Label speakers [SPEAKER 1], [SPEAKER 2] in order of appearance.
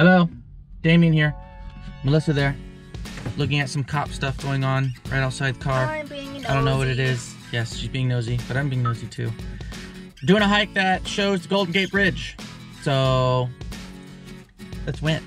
[SPEAKER 1] Hello, Damien here. Melissa there, looking at some cop stuff going on right outside the car.
[SPEAKER 2] I'm being nosy.
[SPEAKER 1] I don't know what it is. Yes, she's being nosy, but I'm being nosy too. We're doing a hike that shows the Golden Gate Bridge. So, let's win.